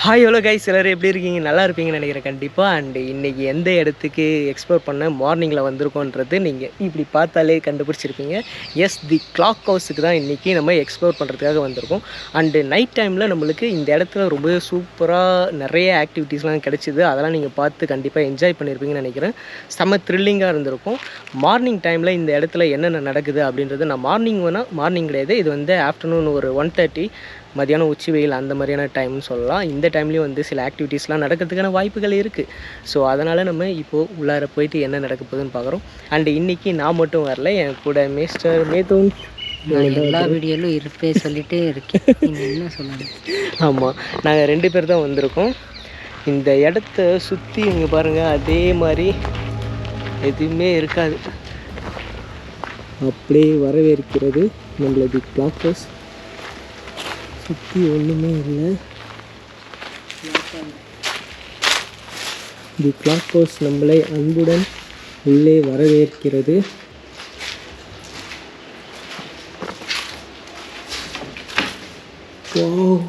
Hi hello guys, எல்லோரும் எப்படி இருக்கீங்க? நல்லா இருப்பீங்கன்னு நினைக்கிறேன் கண்டிப்பாக. அண்டு இன்றைக்கி எந்த இடத்துக்கு எக்ஸ்ப்ளோர் பண்ண மார்னிங்கில் வந்திருக்கோன்றது நீங்கள் இப்படி பார்த்தாலே கண்டுபிடிச்சிருப்பீங்க. எஸ், தி கிளாக் ஹவுஸுக்கு தான் இன்றைக்கி நம்ம எக்ஸ்ப்ளோர் பண்ணுறதுக்காக வந்திருக்கோம். அண்டு நைட் டைமில் நம்மளுக்கு இந்த இடத்துல ரொம்ப சூப்பராக நிறைய ஆக்டிவிட்டீஸ்லாம் கிடச்சிது. அதெல்லாம் நீங்கள் பார்த்து கண்டிப்பாக என்ஜாய் பண்ணியிருப்பீங்கன்னு நினைக்கிறேன். செம்ம த்ரில்லிங்காக இருந்திருக்கும். மார்னிங் டைமில் இந்த இடத்துல என்னென்ன நடக்குது அப்படின்றது நான் மார்னிங் கிடையாது, இது வந்து ஆஃப்டர்நூன் ஒரு 1:30 மதியானம் உச்சி வெயில் அந்த மாதிரியான டைம்னு சொல்லலாம். இந்த டைம்லேயும் வந்து சில ஆக்டிவிட்டீஸ்லாம் நடக்கிறதுக்கான வாய்ப்புகள் இருக்குது. ஸோ அதனால் நம்ம இப்போது உள்ளார போயிட்டு என்ன நடக்க போகுதுன்னு பார்க்குறோம். அண்டு இன்றைக்கி நான் மட்டும் வரல, என் கூட மிஸ்டர் மேதூன் எல்லா வீடியோலும் இருப்பே சொல்லிகிட்டே இருக்கேன், என்ன சொல்லணும். ஆமாம், நாங்கள் 2 பேர் தான் வந்திருக்கோம். இந்த இடத்த சுற்றி இங்கே பாருங்கள், அதே மாதிரி எதுவுமே இருக்காது. அப்படியே வரவேற்கிறது நம்மளது கிளாக் ஹவுஸ். சுற்றி ஒன்றுமே இல்லை. தி கிளாக் ஹவுஸ் நம்மளை அன்புடன் உள்ளே வரவேற்கிறது. வாவ்,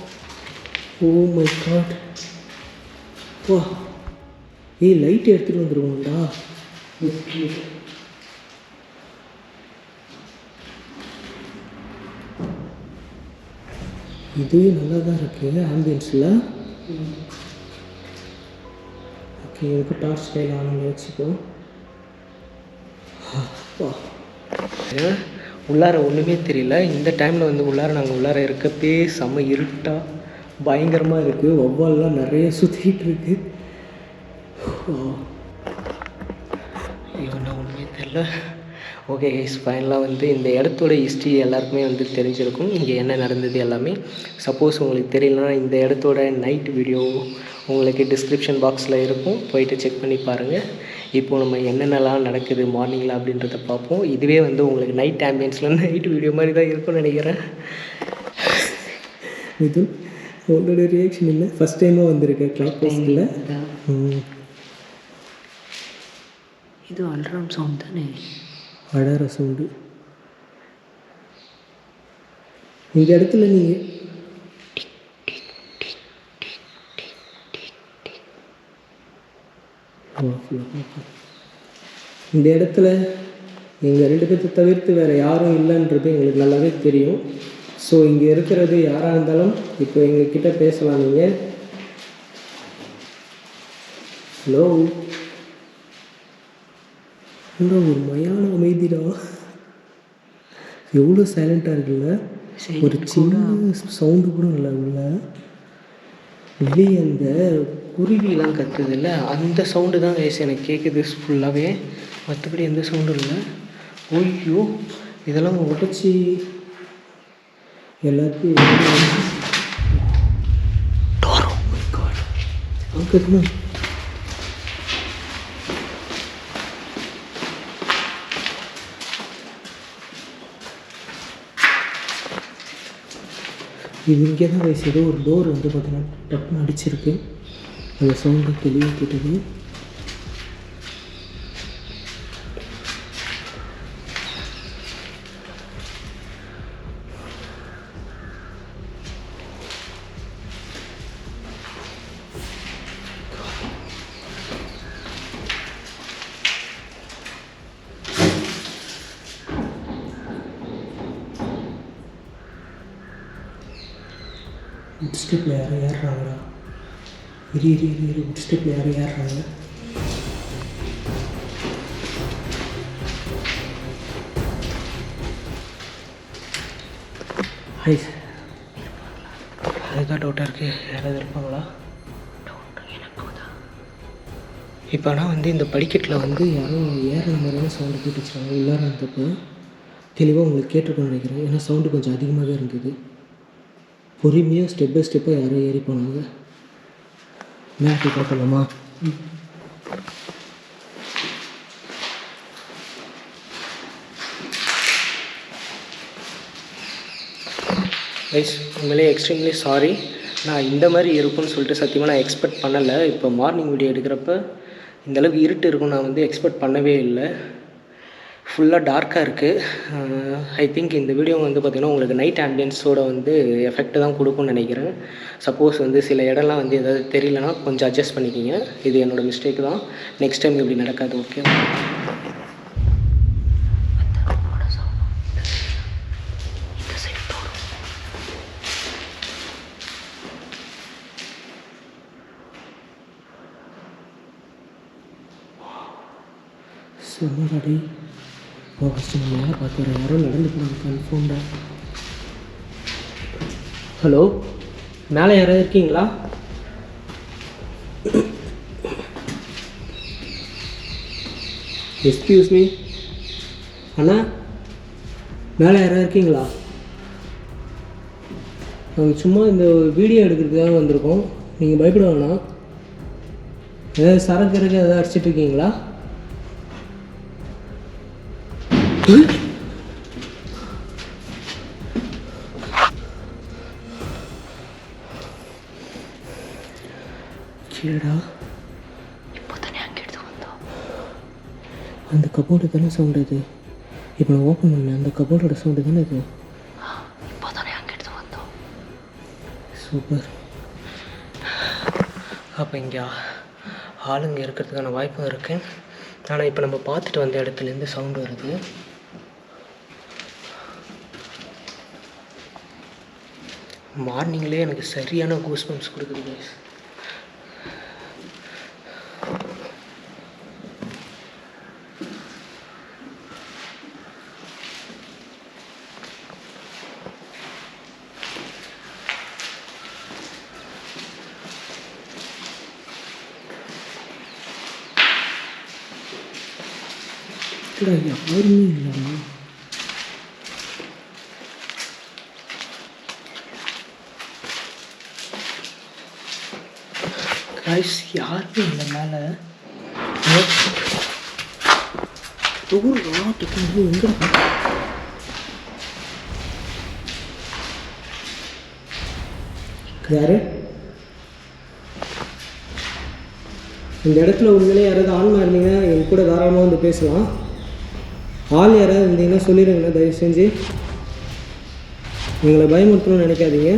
ஓ மை காட், வா, லைட் எடுத்துகிட்டு வந்துருவோம்டா. ஓகே, இதுவே நல்லா தான் இருக்குது ஆம்பியன்ஸில். ஓகே, எனக்கு டார்ச் லைட் ஆன் வச்சுக்கோ. உள்ளார ஒன்றுமே தெரியல. இந்த டைமில் வந்து நாங்கள் உள்ளார இருக்கப்பே செம்ம இருட்டாக பயங்கரமாக இருக்குது. வௌவால்லாம் நிறைய சுற்றிக்கிட்டு இருக்குது. இவன் ஒன்றுமே தெரியல. ஓகே கைஸ், ஃபைனலாக வந்து இந்த இடத்தோட ஹிஸ்ட்ரி எல்லாருக்குமே வந்து தெரிஞ்சிருக்கும், இங்கே என்ன நடந்தது எல்லாமே. சப்போஸ் உங்களுக்கு தெரியலனா இந்த இடத்தோட நைட் வீடியோ உங்களுக்கு டிஸ்கிரிப்ஷன் பாக்ஸில் இருக்கும், போயிட்டு செக் பண்ணி பாருங்கள். இப்போது நம்ம என்னென்னலாம் நடக்குது மார்னிங்கில் அப்படின்றத பார்ப்போம். இதுவே வந்து உங்களுக்கு நைட் ஆம்பியன்ஸில் நைட் வீடியோ மாதிரி தான் இருக்கும்னு நினைக்கிறேன். இது உன்னோட ரியாக்ஷன் இல்லை? ஃபஸ்ட் டைமாக வந்திருக்கேன் கிளாக் ஹவுஸில். இது அல்ட்ராம் சவுண்ட் தானே, அடற சவுண்டு. இந்த இடத்துல நீங்கள் இந்த இடத்துல எங்கள் 2 பேர்த்தை தவிர்த்து வேறு யாரும் இல்லைன்றது எங்களுக்கு நல்லாவே தெரியும். ஸோ இங்கே இருக்கிறது யாராக இருந்தாலும் இப்போ எங்ககிட்ட பேசலாம். நீங்கள் ஹலோ, ஒரு மயான அமைதிடா, எவ்வளோ சைலண்ட்டாக இருக்குல்ல. ஒரு சின்ன சவுண்டு கூட இல்லை உள்ள. வெளியே அந்த குருவிலாம் கத்துது இல்லை, அந்த சவுண்டு தான் வயசு எனக்கு கேட்குது ஃபுல்லாகவே. மற்றபடி எந்த சவுண்டும் இல்லை. ஓய்யோ, இதெல்லாம் உடச்சி எல்லாத்தையும் அங்கே இது இங்கே தான் வயசு. ஏதோ ஒரு டோர் வந்து பார்த்தீங்கன்னா டப்புன்னு அடிச்சிருக்கு, அந்த சவுண்டு தெளிவாக கேட்டது. உட் ஸ்டெப்பில் யாரும் ஏறுறாங்களா? இரு உட் ஸ்டெப்பில் யாரும் ஏறுறாங்க. ஹை, அதுதான் டவுட்டாக இருக்குது, யாராவது இருப்பாங்களா? இப்போ ஆனால் வந்து இந்த படிக்கட்டில் வந்து யாரும் ஏறுற மாதிரியான சவுண்டு கேட்டுச்சுறாங்க. உள்ளார இருந்தப்போ தெளிவாக உங்களுக்கு கேட்டிருக்கோன்னு நினைக்கிறேன், ஏன்னா சவுண்டு கொஞ்சம் அதிகமாகவே இருந்தது. பொறுமையாக ஸ்டெப் பை ஸ்டெப்பாக யாரோ ஏறி போனாங்க. மேட்டு பார்க்கலாமா? கைஸ், உண்மையிலே எக்ஸ்ட்ரீம்லி சாரி. நான் இந்த மாதிரி இருக்கும்னு சொல்லிட்டு சத்தியமாக நான் எக்ஸ்பெக்ட் பண்ணலை. இப்போ மார்னிங் வீடியோ எடுக்கிறப்ப இந்தளவுக்கு இருட்டு இருக்கும் நான் வந்து எக்ஸ்பெக்ட் பண்ணவே இல்லை. ஃபுல்லாக டார்க்காக இருக்குது. ஐ திங்க் இந்த வீடியோ வந்து பார்த்திங்கன்னா உங்களுக்கு நைட் ஆம்பியன்ஸோட வந்து எஃபெக்ட் தான் கொடுக்கும்னு நினைக்கிறேன். சப்போஸ் வந்து சில இடம்லாம் வந்து எதாவது தெரியலனா கொஞ்சம் அட்ஜஸ்ட் பண்ணிக்கிங்க. இது என்னோடய மிஸ்டேக் தான். நெக்ஸ்ட் டைம் இப்படி நடக்காது. ஓகே. சொல்லுறடி ஃபஸ்ட்டு மேலே பார்த்துறேன். யாரும் நடந்து போனாங்க கன்ஃபார்ம்டாக. ஹலோ, மேலே யாராவது இருக்கீங்களா? எக்ஸ்கியூஸ் மீ அண்ணா, மேலே யாராவது இருக்கீங்களா? நாங்கள் சும்மா இந்த வீடியோ எடுக்கிறதுக்காக வந்திருக்கோம். நீங்கள் பயப்பட வேணாம். ஏதாவது சரக்கு எதாவது அடிச்சிட்டு இருக்கீங்களா? கீழடா இப்போ தானே அங்கே எடுத்து வந்தோம். அந்த கபோர்டு தானே சவுண்டு இது. இப்போ நான் ஓப்பன் பண்ணேன். அந்த கபோர்டோட சவுண்டு தானே இது. இப்போ தானே அங்கே எடுத்து வந்தோம். சூப்பர். அப்போ இங்கே ஆளுங்க இருக்கிறதுக்கான வாய்ப்பும் இருக்குது. ஆனால் இப்போ நம்ம பார்த்துட்டு வந்த இடத்துலேருந்து சவுண்டு வருது. மார்னிங்லேயே எனக்கு சரியான கூஸ் பம்ப்ஸ் கொடுக்குது கைஸ். யாருமே இல்லைண்ணா. கைஸ் யாருமே இல்லை மேலே. எங்கே யாரு இந்த இடத்துல உண்மையிலே யாராவது ஆன்மா இருந்தீங்க என் கூட தாராளமாக வந்து பேசலாம். ஆள் யாராவது இருந்தீங்கன்னா சொல்லிடுங்கண்ணா தயவு செஞ்சு. எங்களை பயமுறுத்தணும்னு நினைக்காதீங்க.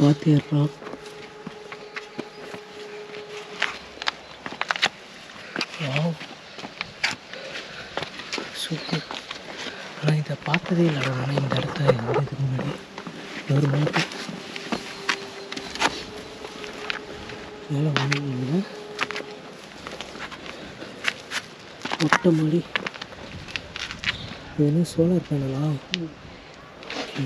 பார்த்தியா சூப்பர். ஆனால் இதை பார்த்ததே இல்லை. ஆனால் இந்த இடத்த இதுக்கு முன்னாடி ஒரு மாதிரி மேலே வாங்கினீங்கன்னா மொட்டை மாடி. இது என்ன சோலார் பேனலா? ஓகே.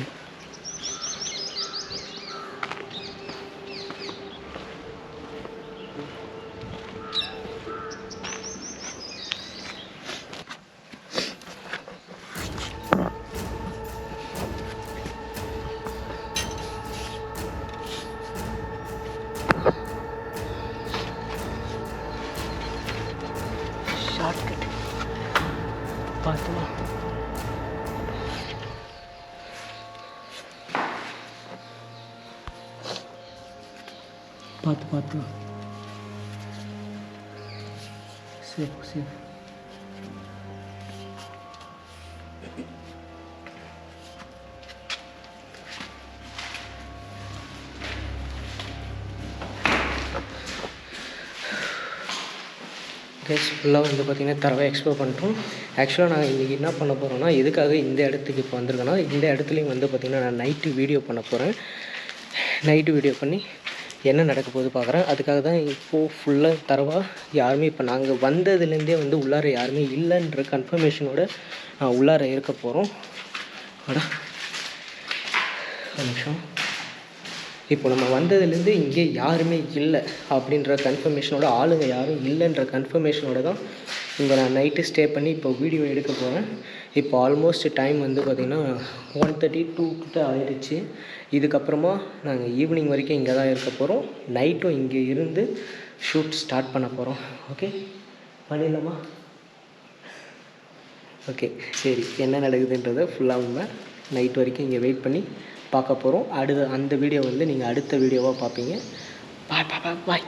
ஷார்ட்கட் பார்த்துலாம். பார்த்து சேஃப் சேஃப். கைஸ் ஃபுல்லாக வந்து பார்த்திங்கன்னா தரவாக எக்ஸ்ப்ளோர் பண்ணிட்டோம். ஆக்சுவலாக நான் இன்றைக்கி என்ன பண்ண போகிறோன்னா, எதுக்காக இந்த இடத்துக்கு இப்போ வந்திருக்கேன்னா, இந்த இடத்துலையும் வந்து பார்த்திங்கன்னா நான் நைட்டு வீடியோ பண்ண போகிறேன். நைட்டு வீடியோ பண்ணி என்ன நடக்க போகுது பார்க்குறேன். அதுக்காக தான் இப்போது ஃபுல்லாக தரவாக யாருமே இப்போ நாங்கள் வந்ததுலேருந்தே வந்து உள்ளார யாருமே இல்லைன்ற கன்ஃபர்மேஷனோட உள்ளார இருக்க போகிறோம். அடா ஒரு நிமிஷம். இப்போ நம்ம வந்ததுலேருந்து இங்கே யாருமே இல்லை அப்படின்ற கன்ஃபர்மேஷனோட, ஆளுங்க யாரும் இல்லைன்ற கன்ஃபர்மேஷனோட தான் இங்கே நான் நைட்டு ஸ்டே பண்ணி இப்போ வீடியோ எடுக்க போகிறேன். இப்போ ஆல்மோஸ்ட் டைம் வந்து பார்த்திங்கன்னா 1:32 கிட்ட ஆயிடுச்சு. இதுக்கப்புறமா நாங்கள் ஈவினிங் வரைக்கும் இங்கே தான் இருக்க போகிறோம். நைட்டும் இங்கே இருந்து ஷூட் ஸ்டார்ட் பண்ண போகிறோம். ஓகே, பண்ணிடலாமா? ஓகே, சரி. என்ன நடக்குதுன்றதை ஃபுல்லாக நம்ம நைட் வரைக்கும் இங்கே வெயிட் பண்ணி பார்க்க போகிறோம். அந்த வீடியோ வந்து நீங்கள் அடுத்த வீடியோவாக பார்ப்பீங்க. பாய் பாய் பாய் பாய்.